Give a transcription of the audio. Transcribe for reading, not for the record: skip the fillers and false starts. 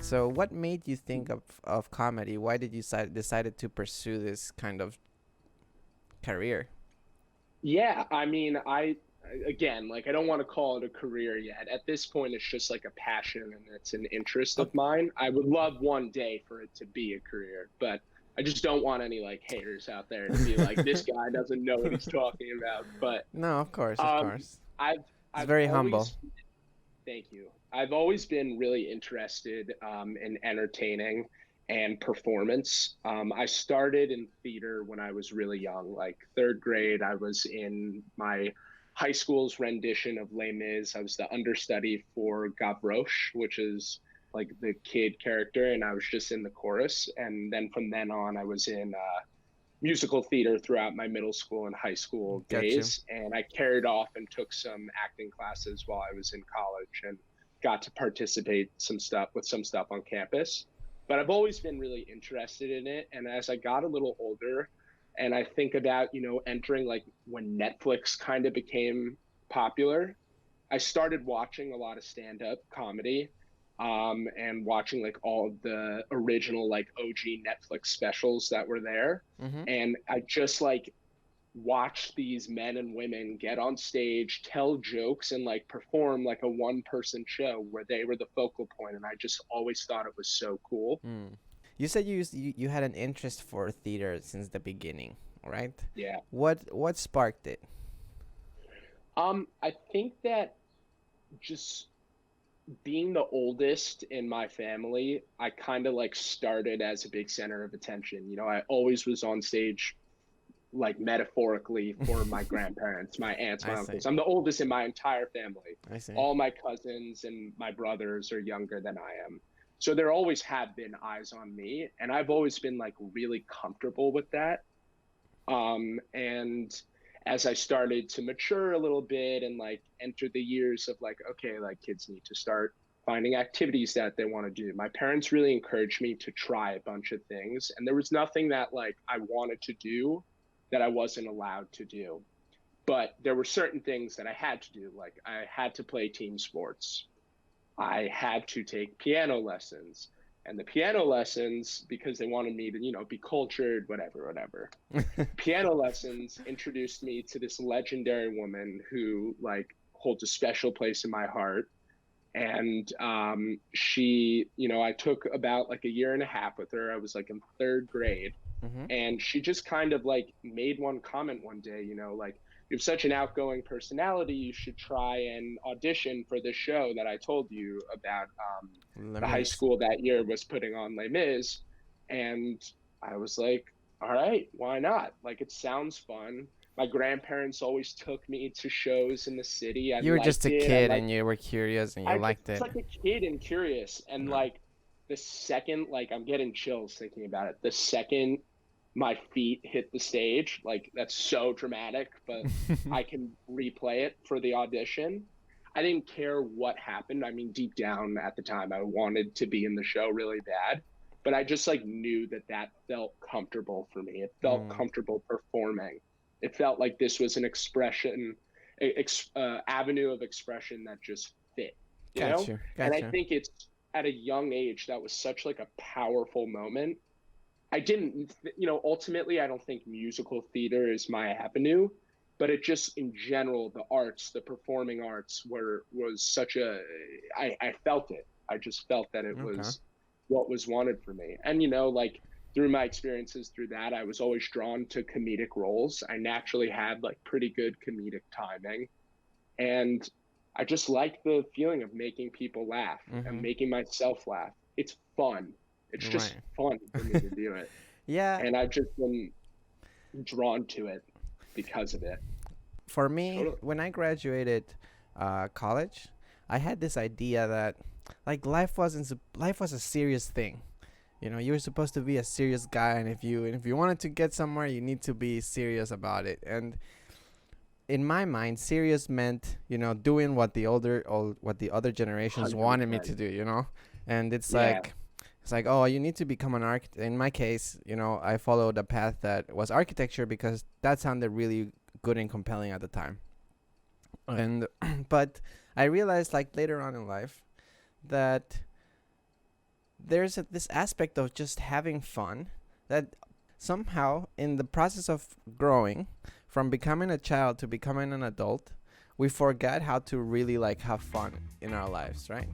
So, what made you think of comedy? Why did you decided to pursue this kind of career? Yeah, I mean, again, like I don't want to call it a career yet. At this point, it's just like a passion and it's an interest of Okay. mine. I would love one day for it to be a career, but I just don't want any like haters out there to be like, this guy doesn't know what he's talking about. But No, of course, of um, course. I've It's I've very humble. always Thank you. I've always been really interested in entertaining and performance. I started in theater when I was really young, like third grade. I was in my high school's rendition of Les Mis. I was the understudy for Gavroche, which is like the kid character, and I was just in the chorus. And then from then on, I was in musical theater throughout my middle school and high school Got you. days. And I carried off and took some acting classes while I was in college and got to participate some stuff on campus. But I've always been really interested in it. And as I got a little older and I think about, entering like when Netflix kind of became popular, I started watching a lot of stand-up comedy, and watching like all of the original like OG Netflix specials that were there. Mm-hmm. And I just like watched these men and women get on stage, tell jokes, and like perform like a one-person show where they were the focal point. And I just always thought it was so cool. Mm. You said you had an interest for theater since the beginning, right? Yeah. What sparked it? I think that just being the oldest in my family, I kind of like started as a big center of attention. I always was on stage, like metaphorically, for my grandparents, my aunts, I my see. uncles. I'm the oldest in my entire family. I see. All my cousins and my brothers are younger than I am. So there always have been eyes on me. And I've always been like really comfortable with that. And as I started to mature a little bit and like enter the years of like, okay, like kids need to start finding activities that they want to do. My parents really encouraged me to try a bunch of things. And there was nothing that like I wanted to do that I wasn't allowed to do. But there were certain things that I had to do. Like I had to play team sports. I had to take piano lessons. And the piano lessons, because they wanted me to, be cultured, whatever, piano lessons introduced me to this legendary woman who like holds a special place in my heart. And she, I took about like a year and a half with her. I was like in third grade. Mm-hmm. And she just kind of like made one comment one day, like, you have such an outgoing personality, you should try and audition for this show that I told you about. The high Lemons. school that year was putting on Les Mis. And I was like, all right, why not? Like, it sounds fun. My grandparents always took me to shows in the city. I You were just liked a it. I kid like and you were curious and you I just liked was it. like a kid and curious. And No. like the second, like I'm getting chills thinking about it. The second my feet hit the stage, like that's so dramatic, but I can replay it for the audition. I didn't care what happened. I mean, deep down at the time, I wanted to be in the show really bad, but I just like knew that that felt comfortable for me. It felt Mm. comfortable performing. It felt like this was an expression, avenue of expression that just fit, you Got know? you. And Got I you. think it's at a young age, that was such like a powerful moment. I didn't, ultimately, I don't think musical theater is my avenue, but it just in general, the arts, the performing arts was such I felt it. I just felt that it Okay. was what was wanted for me. And, like through my experiences through that, I was always drawn to comedic roles. I naturally had like pretty good comedic timing. And I just like the feeling of making people laugh and Mm-hmm. making myself laugh. It's fun. It's just Right. fun for me to do it. Yeah. And I've just been drawn to it because of it. For me, Totally. when I graduated college, I had this idea that like life was a serious thing. You know, you were supposed to be a serious guy, and if you wanted to get somewhere, you need to be serious about it. And in my mind, serious meant doing what the other generations wanted me 100%. to do. And Yeah. it's like, oh, you need to become an architect. In my case, I followed a path that was architecture because that sounded really good and compelling at the time. And but I realized like later on in life that there's this aspect of just having fun that somehow in the process of growing from becoming a child to becoming an adult, we forget how to really like have fun in our lives, right?